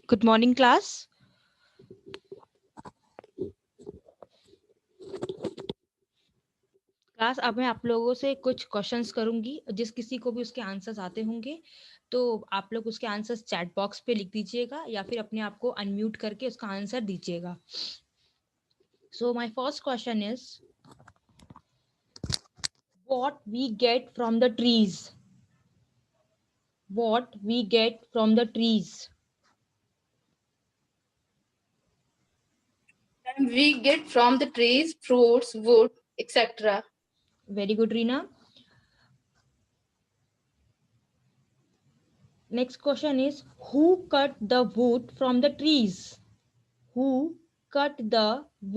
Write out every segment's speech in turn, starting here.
Good morning, class. Class अब मैं आप लोगों से कुछ क्वेश्चंस करूंगी, जिस किसी को भी उसके आंसर्स आते होंगे तो आप लोग उसके आंसर्स चैट बॉक्स पे लिख दीजिएगा या फिर अपने आप को अनम्यूट करके उसका आंसर दीजिएगा. So my first question is what we get from the trees. What we get from the trees. And we get from the trees fruits, wood, etc. Very good, Reena. Next question is who cut the wood from the trees? Who cut the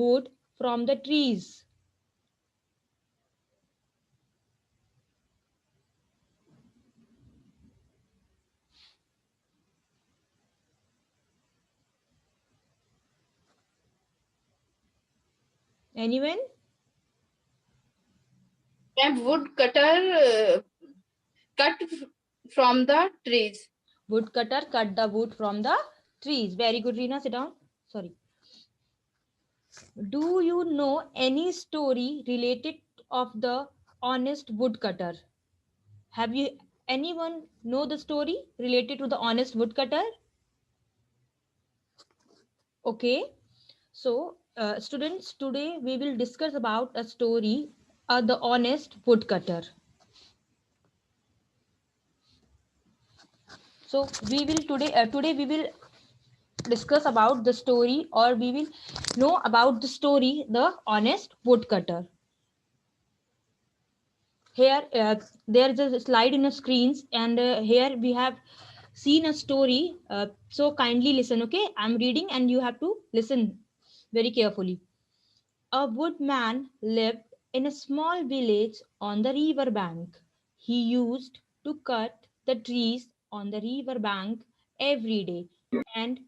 wood from the trees? Anyone? And woodcutter cut from the trees. Woodcutter cut the wood from the trees. Very good, Reena. Sit down. Sorry. Do you know any story related of the honest woodcutter? Have you anyone know the story related to the honest woodcutter? Okay. So, students, today we will discuss about a story, the honest woodcutter. So, we will today we will discuss about the story, or we will know about the story, the honest woodcutter. Here, there is a slide in the screens, and here we have seen a story. So kindly listen, okay? I'm reading, and you have to listen very carefully. A woodman lived in a small village on the river bank. He used to cut the trees on the river bank every day and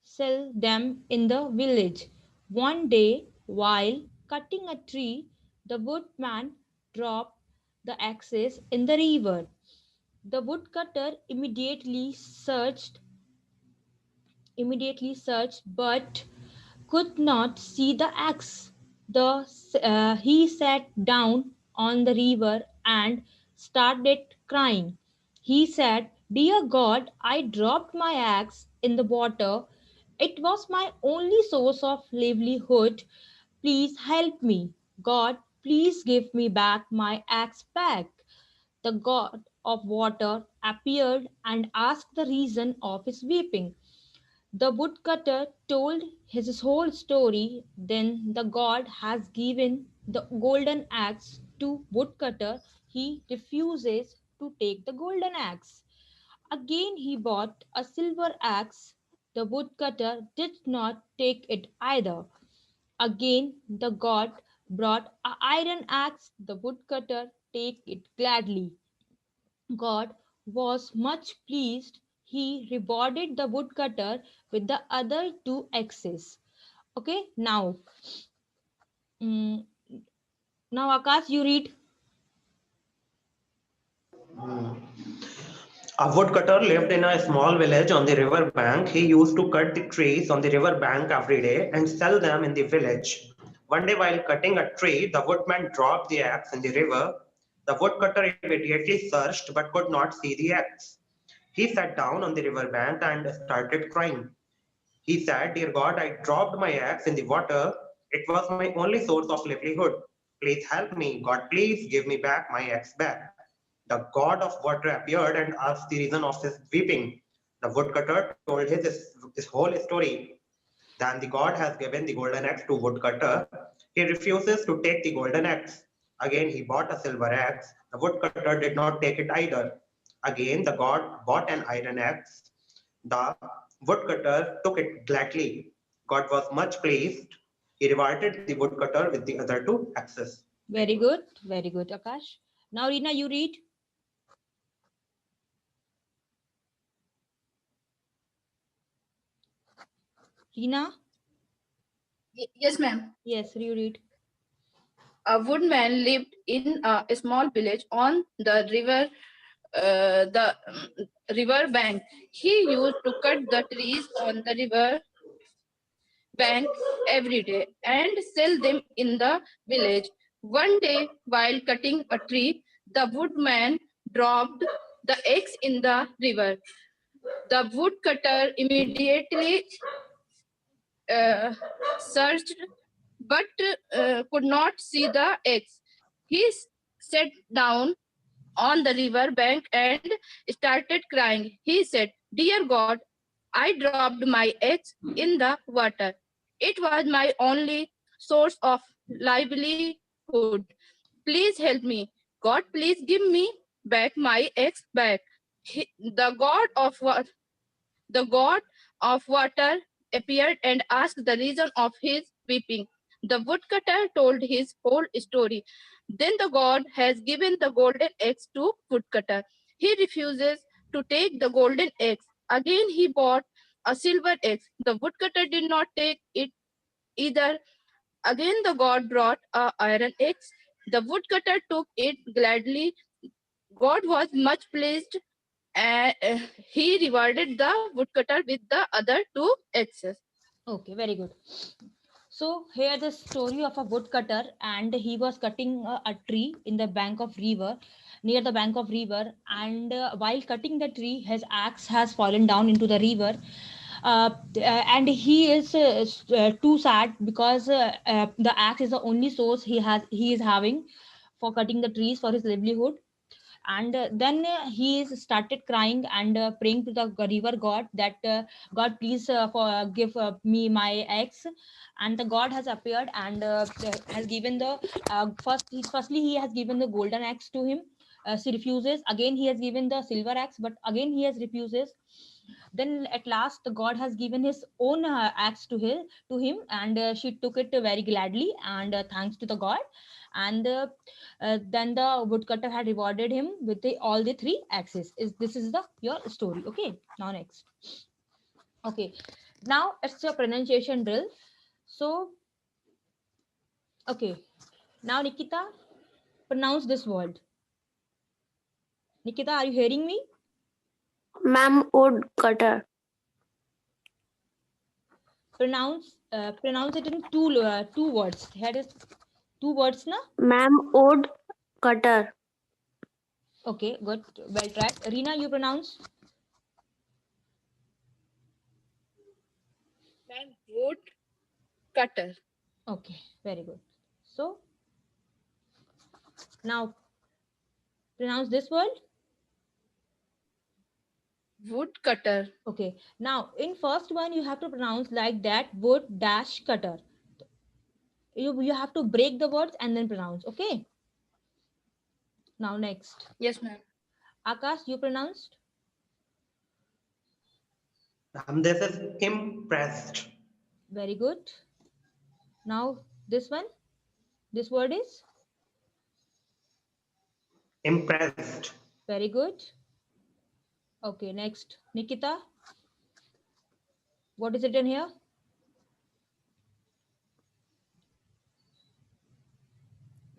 sell them in the village. One day, while cutting a tree, the woodman dropped the axes in the river. The woodcutter immediately searched, but could not see the axe. He sat down on the river and started crying. He said, "Dear God, I dropped my axe in the water. It was my only source of livelihood. Please help me. God, please give me back my axe back." The god of water appeared and asked the reason of his weeping. The woodcutter told his whole story. Then the god has given the golden axe to woodcutter. He refuses to take the golden axe. Again he bought a silver axe. The woodcutter did not take it either. Again the god brought an iron axe. The woodcutter take it gladly. God was much pleased. He rewarded the woodcutter with the other two axes. Okay, mm, now Akash, you read. A woodcutter lived in a small village on the river bank. He used to cut the trees on the river bank every day and sell them in the village. One day, while cutting a tree, the woodman dropped the axe in the river. The woodcutter immediately searched but could not see the axe. He sat down on the river bank and started crying. He said, "Dear God, I dropped my axe in the water. It was my only source of livelihood. Please help me. God, please give me back my axe back." The god of water appeared and asked the reason of his weeping. The woodcutter told his whole story. Then the god has given the golden axe to woodcutter. He refuses to take the golden axe. Again he bought a silver axe. The woodcutter did not take it either. Again the god bought an iron axe. The woodcutter took it gladly. God was much pleased. He rewarded the woodcutter with the other two axes. Very good, Akash. Now, Reena, you read. Reena? Yes, ma'am. Yes, you read. A woodman lived in a small village on the river the river bank. He used to cut the trees on the river bank every day and sell them in the village. One day, while cutting a tree, the woodman dropped the axe in the river. The woodcutter immediately uh, searched but could not see the axe. He sat down on the river bank and started crying. He said, "Dear God, I dropped my eggs in the water. It was my only source of livelihood. Please help me. God, please give me back my eggs back." The god of water appeared and asked the reason of his weeping. The woodcutter told his whole story. Then the god has given the golden axe to woodcutter. He refuses to take the golden axe. Again he bought a silver axe. The woodcutter did not take it either. Again the god brought a iron axe. The woodcutter took it gladly. God was much pleased and he rewarded the woodcutter with the other two axes. Okay, very good. So here the story of a woodcutter, and he was cutting a tree in the bank of river, near the bank of river, and while cutting the tree, his axe has fallen down into the river. And he is too sad because the axe is the only source he is having for cutting the trees for his livelihood. And then he is started crying and praying to the river god that god, please give me my eggs. And the god has appeared and has given the firstly he has given the golden axe to him. She refuses. Again he has given the silver axe, but again he has refuses. Then at last the god has given his own axe to him, and she took it very gladly and thanks to the god. And then the woodcutter had rewarded him with all the three axes. Is this is the your story? Okay, now next. Okay, now it's your pronunciation drill. So okay, now Nikita, pronounce this word. Nikita, are you hearing me? Ma'am, woodcutter. Pronounce it in two words. Here is two words, na? Ma'am, woodcutter. Okay, good. Well tried. Rina, you pronounce? Wood cutter. Okay, very good. So now pronounce this word. Wood cutter. Okay, now in first one you have to pronounce like that, wood dash cutter. You have to break the words and then pronounce. Okay. Now next, Yes, ma'am. Akash, you pronounced? This is impressed. Very good. Now this one, this word is Impressed. very good. Okay, next, Nikita, what is it in here?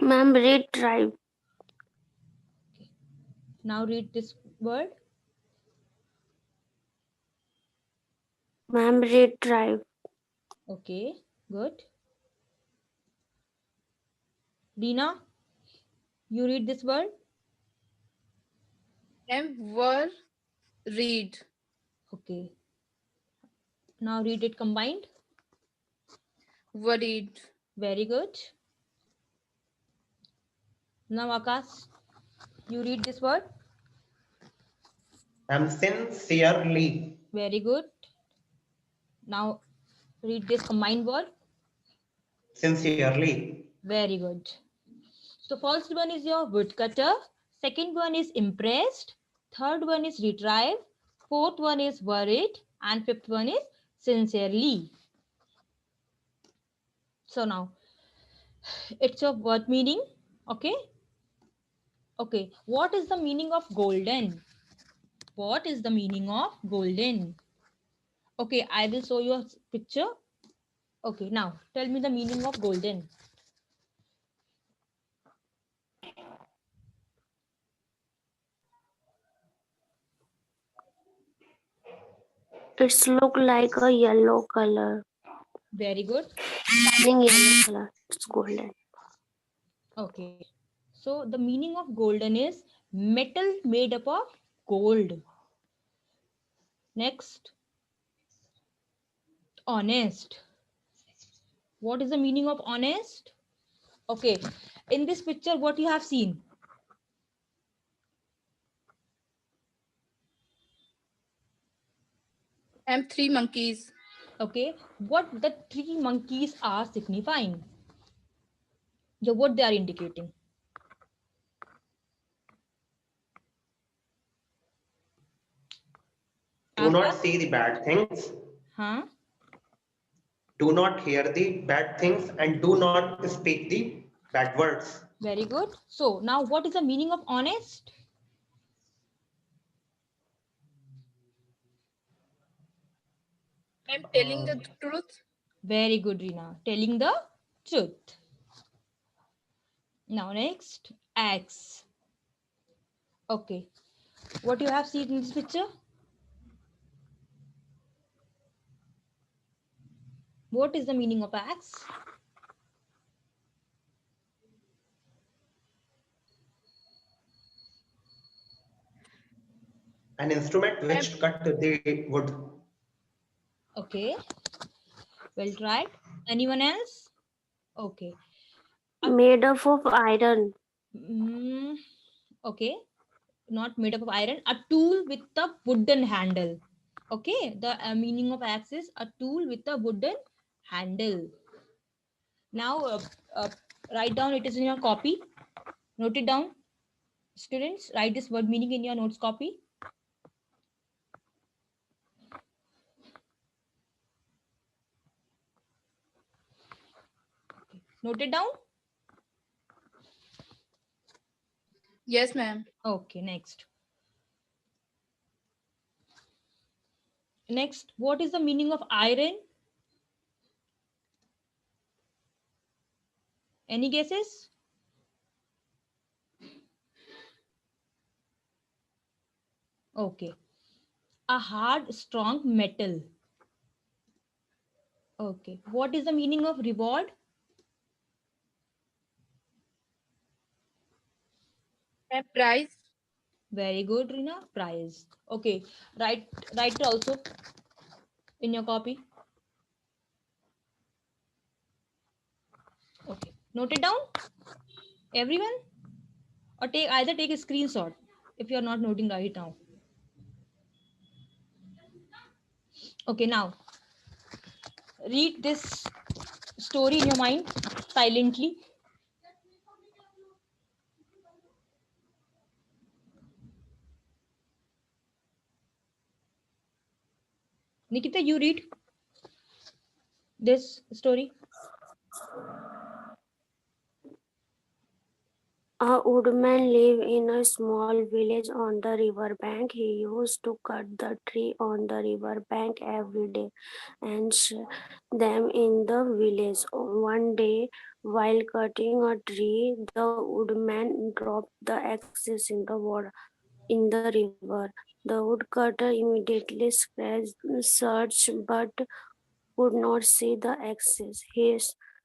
Ma'am, retrieve. Now read this word. Ma'am, retrieve. Okay, good. Dina, you read this word. Were read. Okay. Now read it combined. Worried. Very good. Now Akash, you read this word. Sincerely. Very good. Now read this combined word. Sincerely. Very good. So first one is your woodcutter. Second one is impressed. Third one is retrieve. Fourth one is worried. And fifth one is sincerely. So now it's your word meaning. Okay. Okay. What is the meaning of golden? What is the meaning of golden? Okay, I will show you a picture. Okay, now tell me the meaning of golden. It's look like a yellow color. Very good. Shining yellow color. It's golden. Okay. So the meaning of golden is metal made up of gold. Next, honest. What is the meaning of honest? Okay. In this picture, what you have seen? Three monkeys. Okay. What the three monkeys are signifying? What they are indicating? Do not After? see the bad things, Huh? do not hear the bad things, and do not speak the bad words. Very good. So now what is the meaning of honest? I'm telling Uh, the truth. Very good, Rina. Telling the truth. Now next, axe. Okay. What you have seen in this picture? What is the meaning of axe? an instrument I'm which cut the wood. Okay. Well tried. Anyone else? Okay. A, Made up of iron. mm, okay. Not made up of iron. A tool with a wooden handle. Okay. The meaning of axe is a tool with a wooden handle. Now, write down it is in your copy. Note it down. Students, write this word meaning in your notes copy. Note it down. yes, ma'am. Okay, next. Next, what is the meaning of iron? Any guesses? Okay. A hard, strong metal. Okay. What is the meaning of reward? I'm prize. Very good, Rina. Prize. Okay. Write it also in your copy. Okay. Note it down, everyone. Or take a screenshot if you are not noting right now. Okay. Now read this story in your mind silently. Nikita, you read this story. A woodman lived in a small village on the river bank. He used to cut the tree on the river bank every day and share them in the village. One day, while cutting a tree, the woodman dropped the axes in the water in the river. The woodcutter immediately searched but could not see the axes. He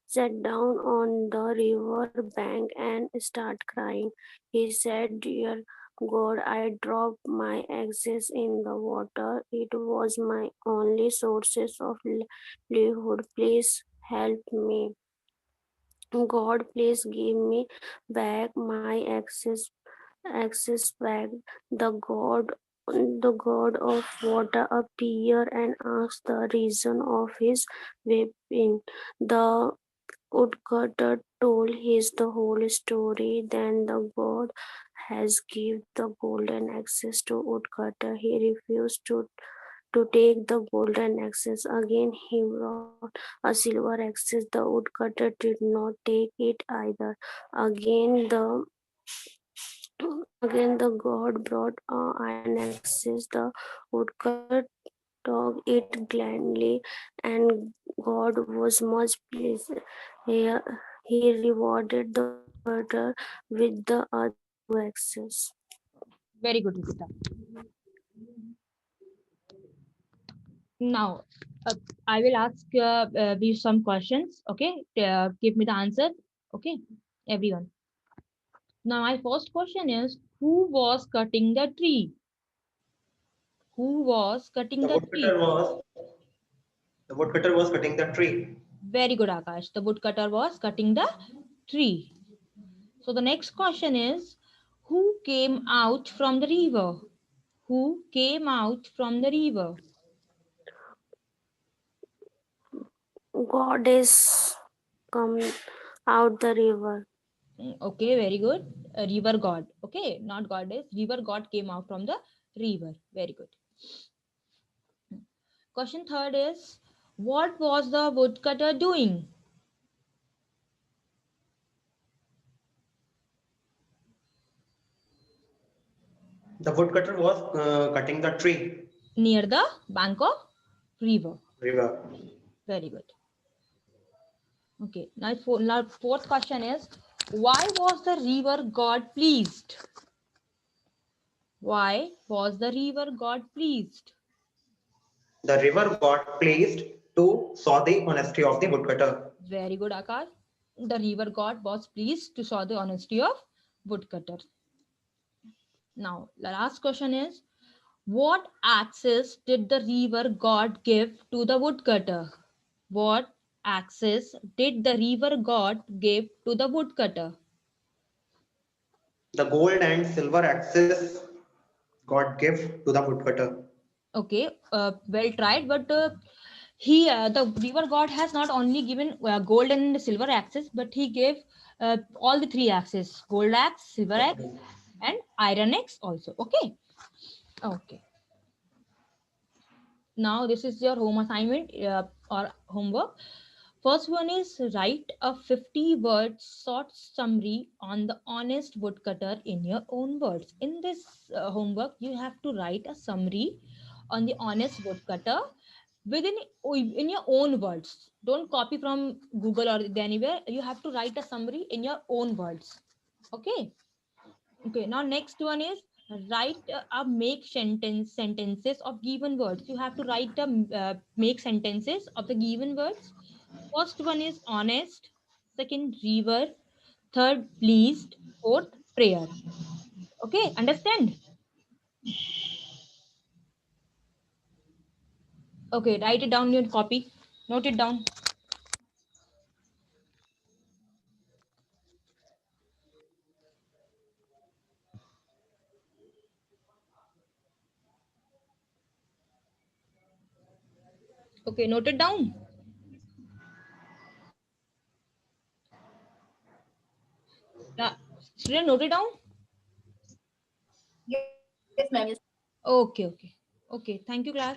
sat down on the river bank and started crying. He said, "Dear God, I dropped my axes in the water. It was my only sources of livelihood. Please help me. God, please give me back my axes back." The God of water appeared and asked the reason of his weeping. The woodcutter told his the whole story. Then the God has given the golden access to woodcutter. He refused to take the golden axes. Again, he brought a silver axis. The woodcutter did not take it either. Again, the Again the god brought iron axes. The woodcutter took it gladly, and God was much pleased. He, he rewarded the woodcutter with the other two axes. Very good, Nikita. Now, I will ask you some questions. Okay, give me the answer. Okay, everyone. Now, my first question is: Who was cutting the tree? Who was cutting The the tree? woodcutter was cutting the tree. Very good, Akash. The woodcutter was cutting the tree. So the next question is: Who came out from the river? Who came out from the river? God is come out the river. Okay, very good. River god. Okay, not goddess. River god came out from the river. Very good. Question third is: What was the woodcutter doing The woodcutter was cutting the tree. near the bank of river? River. Very good. Okay, now fourth question is: Why was the river god pleased? Why was the river god pleased? The river got pleased to saw the honesty of the woodcutter. Very good, Akash. The river god was pleased to saw the honesty of woodcutter. Now, the last question is: What access did the river god give to the woodcutter? What access did the river god give to the woodcutter? The gold and silver axes got gift to the woodcutter. Okay, well tried, but the river god has not only given gold and silver axes, but he gave all the three axes: gold axe, silver axe, and iron axe also. Okay, okay. Now this is your home assignment or homework. First one is: write a 50-word short summary on the honest woodcutter in your own words. In this homework, you have to write a summary on the honest woodcutter within in your own words. Don't copy from Google or anywhere. You have to write a summary in your own words. Okay. Okay, now next one is: write a make sentences of given words. You have to write a make sentences of the given words. First one is honest, second river, third pleased, fourth prayer. Okay, understand? Okay, write it down in your copy. Note it down. Okay, note it down. Yeah, student, note it down. Yes, ma'am. Yes. Okay, okay. Okay, thank you, class.